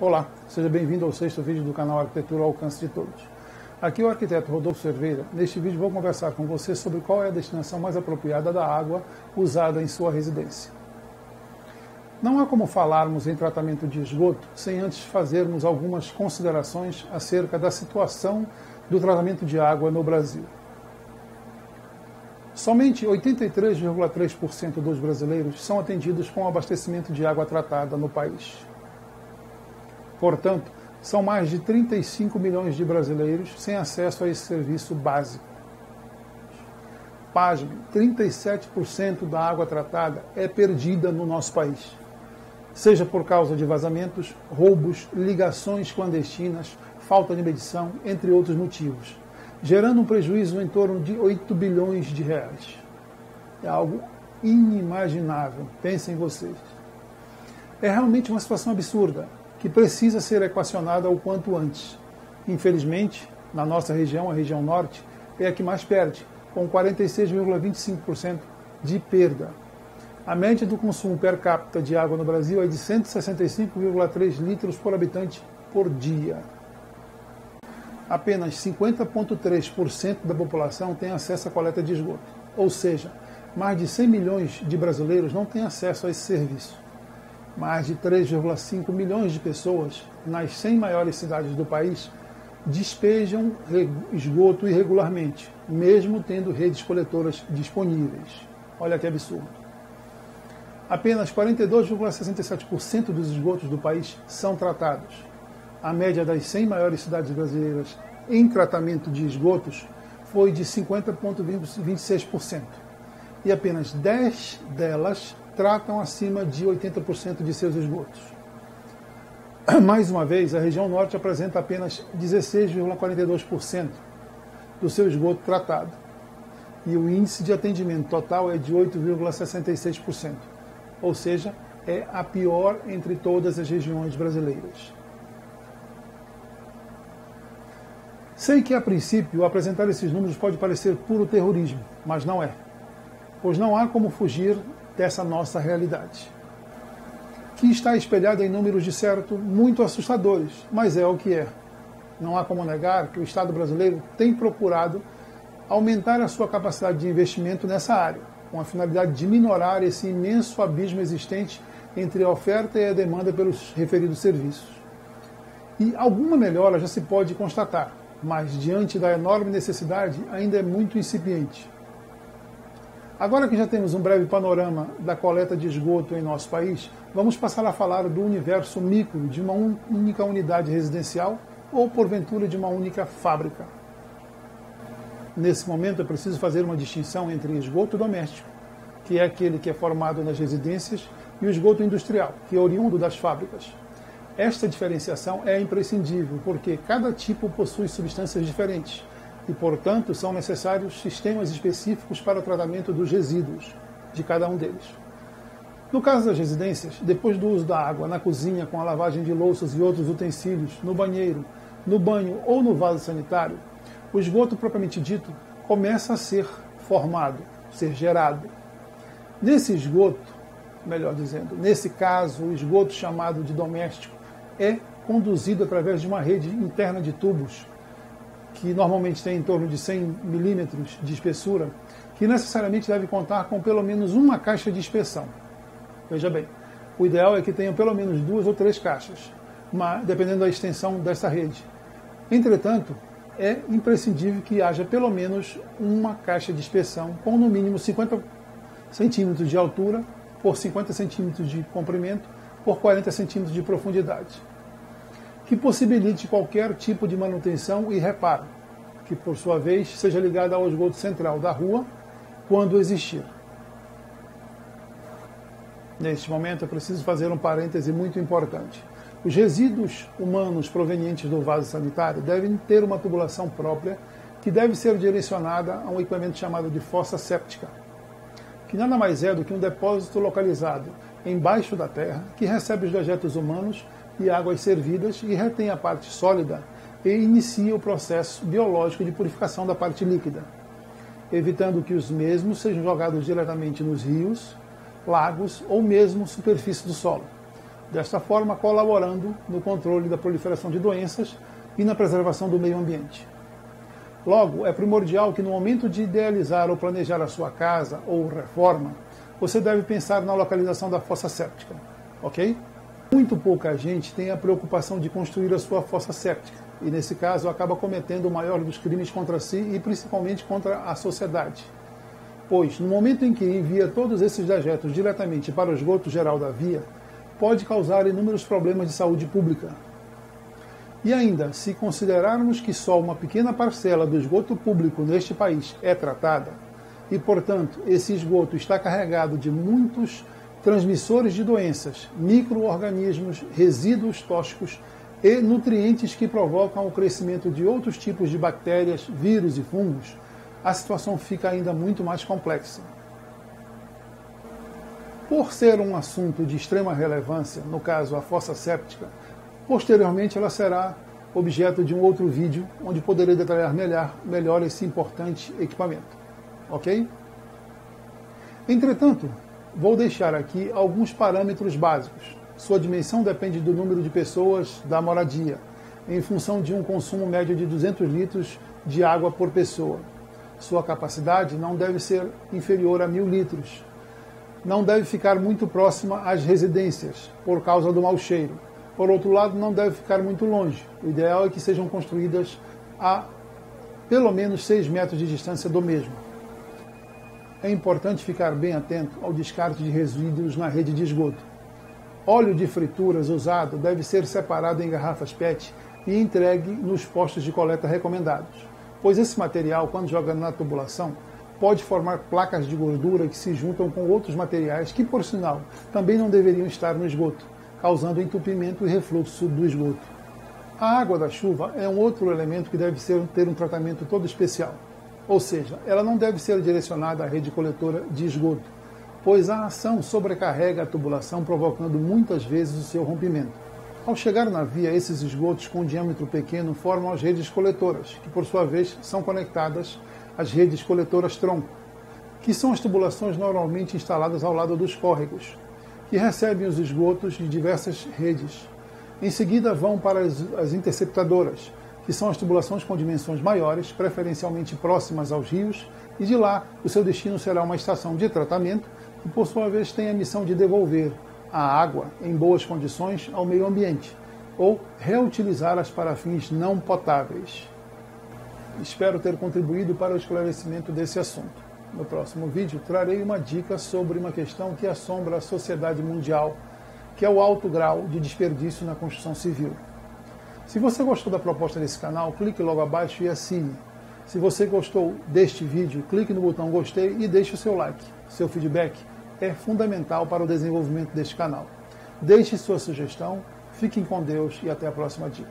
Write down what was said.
Olá, seja bem-vindo ao 6º vídeo do canal Arquitetura ao Alcance de Todos. Aqui é o arquiteto Rodolfo Cerveira. Neste vídeo vou conversar com você sobre qual é a destinação mais apropriada da água usada em sua residência. Não há como falarmos em tratamento de esgoto sem antes fazermos algumas considerações acerca da situação do tratamento de água no Brasil. Somente 83,3% dos brasileiros são atendidos com abastecimento de água tratada no país. Portanto, são mais de 35 milhões de brasileiros sem acesso a esse serviço básico. Pasme, 37% da água tratada é perdida no nosso país, seja por causa de vazamentos, roubos, ligações clandestinas, falta de medição, entre outros motivos, gerando um prejuízo em torno de 8 bilhões de reais. É algo inimaginável, pensem vocês. É realmente uma situação absurda, que precisa ser equacionada o quanto antes. Infelizmente, na nossa região, a região norte, é a que mais perde, com 46,25% de perda. A média do consumo per capita de água no Brasil é de 165,3 litros por habitante por dia. Apenas 50,3% da população tem acesso à coleta de esgoto, ou seja, mais de 100 milhões de brasileiros não têm acesso a esse serviço. Mais de 3,5 milhões de pessoas, nas 100 maiores cidades do país, despejam esgoto irregularmente, mesmo tendo redes coletoras disponíveis. Olha que absurdo. Apenas 42,67% dos esgotos do país são tratados. A média das 100 maiores cidades brasileiras em tratamento de esgotos foi de 50,26%. E apenas 10 delas tratam acima de 80% de seus esgotos. Mais uma vez, a região norte apresenta apenas 16,42% do seu esgoto tratado. E o índice de atendimento total é de 8,66%. Ou seja, é a pior entre todas as regiões brasileiras. Sei que, a princípio, apresentar esses números pode parecer puro terrorismo, mas não é. Pois não há como fugir dessa nossa realidade, que está espelhada em números de certo muito assustadores, mas é o que é. Não há como negar que o Estado brasileiro tem procurado aumentar a sua capacidade de investimento nessa área, com a finalidade de minorar esse imenso abismo existente entre a oferta e a demanda pelos referidos serviços. E alguma melhora já se pode constatar, mas diante da enorme necessidade ainda é muito incipiente. Agora que já temos um breve panorama da coleta de esgoto em nosso país, vamos passar a falar do universo micro de uma única unidade residencial ou, porventura, de uma única fábrica. Nesse momento é preciso fazer uma distinção entre esgoto doméstico, que é aquele que é formado nas residências, e o esgoto industrial, que é oriundo das fábricas. Esta diferenciação é imprescindível, porque cada tipo possui substâncias diferentes, e, portanto, são necessários sistemas específicos para o tratamento dos resíduos de cada um deles. No caso das residências, depois do uso da água na cozinha com a lavagem de louças e outros utensílios, no banheiro, no banho ou no vaso sanitário, o esgoto propriamente dito começa a ser formado, ser gerado. Nesse esgoto, melhor dizendo, nesse caso, o esgoto chamado de doméstico é conduzido através de uma rede interna de tubos que normalmente tem em torno de 100 milímetros de espessura, que necessariamente deve contar com pelo menos uma caixa de inspeção. Veja bem, o ideal é que tenham pelo menos 2 ou 3 caixas, dependendo da extensão dessa rede. Entretanto, é imprescindível que haja pelo menos uma caixa de inspeção com no mínimo 50 centímetros de altura por 50 centímetros de comprimento por 40 centímetros de profundidade, que possibilite qualquer tipo de manutenção e reparo, que por sua vez seja ligada ao esgoto central da rua, quando existir. Neste momento é preciso fazer um parêntese muito importante. Os resíduos humanos provenientes do vaso sanitário devem ter uma tubulação própria, que deve ser direcionada a um equipamento chamado de fossa séptica, que nada mais é do que um depósito localizado embaixo da terra, que recebe os dejetos humanos e águas servidas e retém a parte sólida e inicia o processo biológico de purificação da parte líquida, evitando que os mesmos sejam jogados diretamente nos rios, lagos ou mesmo superfície do solo, desta forma colaborando no controle da proliferação de doenças e na preservação do meio ambiente. Logo, é primordial que no momento de idealizar ou planejar a sua casa ou reforma, você deve pensar na localização da fossa séptica, ok? Muito pouca gente tem a preocupação de construir a sua fossa séptica, e nesse caso acaba cometendo o maior dos crimes contra si e principalmente contra a sociedade. Pois, no momento em que envia todos esses dejetos diretamente para o esgoto geral da via, pode causar inúmeros problemas de saúde pública. E ainda, se considerarmos que só uma pequena parcela do esgoto público neste país é tratada, e, portanto, esse esgoto está carregado de muitos transmissores de doenças, micro-organismos, resíduos tóxicos e nutrientes que provocam o crescimento de outros tipos de bactérias, vírus e fungos, a situação fica ainda muito mais complexa. Por ser um assunto de extrema relevância, no caso a fossa séptica, posteriormente ela será objeto de um outro vídeo, onde poderei detalhar melhor esse importante equipamento. Ok? Entretanto, vou deixar aqui alguns parâmetros básicos. Sua dimensão depende do número de pessoas da moradia, em função de um consumo médio de 200 litros de água por pessoa. Sua capacidade não deve ser inferior a 1.000 litros. Não deve ficar muito próxima às residências, por causa do mau cheiro. Por outro lado, não deve ficar muito longe. O ideal é que sejam construídas a pelo menos 6 metros de distância do mesmo. É importante ficar bem atento ao descarte de resíduos na rede de esgoto. Óleo de frituras usado deve ser separado em garrafas PET e entregue nos postos de coleta recomendados, pois esse material, quando jogado na tubulação, pode formar placas de gordura que se juntam com outros materiais que, por sinal, também não deveriam estar no esgoto, causando entupimento e refluxo do esgoto. A água da chuva é um outro elemento que deve ter um tratamento todo especial, ou seja, ela não deve ser direcionada à rede coletora de esgoto, pois a ação sobrecarrega a tubulação, provocando muitas vezes o seu rompimento. Ao chegar na via, esses esgotos com diâmetro pequeno formam as redes coletoras, que por sua vez são conectadas às redes coletoras tronco, que são as tubulações normalmente instaladas ao lado dos córregos, que recebem os esgotos de diversas redes. Em seguida vão para as interceptadoras, que são as tubulações com dimensões maiores, preferencialmente próximas aos rios, e de lá o seu destino será uma estação de tratamento, que por sua vez tem a missão de devolver a água em boas condições ao meio ambiente, ou reutilizá-las para fins não potáveis. Espero ter contribuído para o esclarecimento desse assunto. No próximo vídeo trarei uma dica sobre uma questão que assombra a sociedade mundial, que é o alto grau de desperdício na construção civil. Se você gostou da proposta desse canal, clique logo abaixo e assine. Se você gostou deste vídeo, clique no botão gostei e deixe o seu like. Seu feedback é fundamental para o desenvolvimento deste canal. Deixe sua sugestão, fiquem com Deus e até a próxima dica.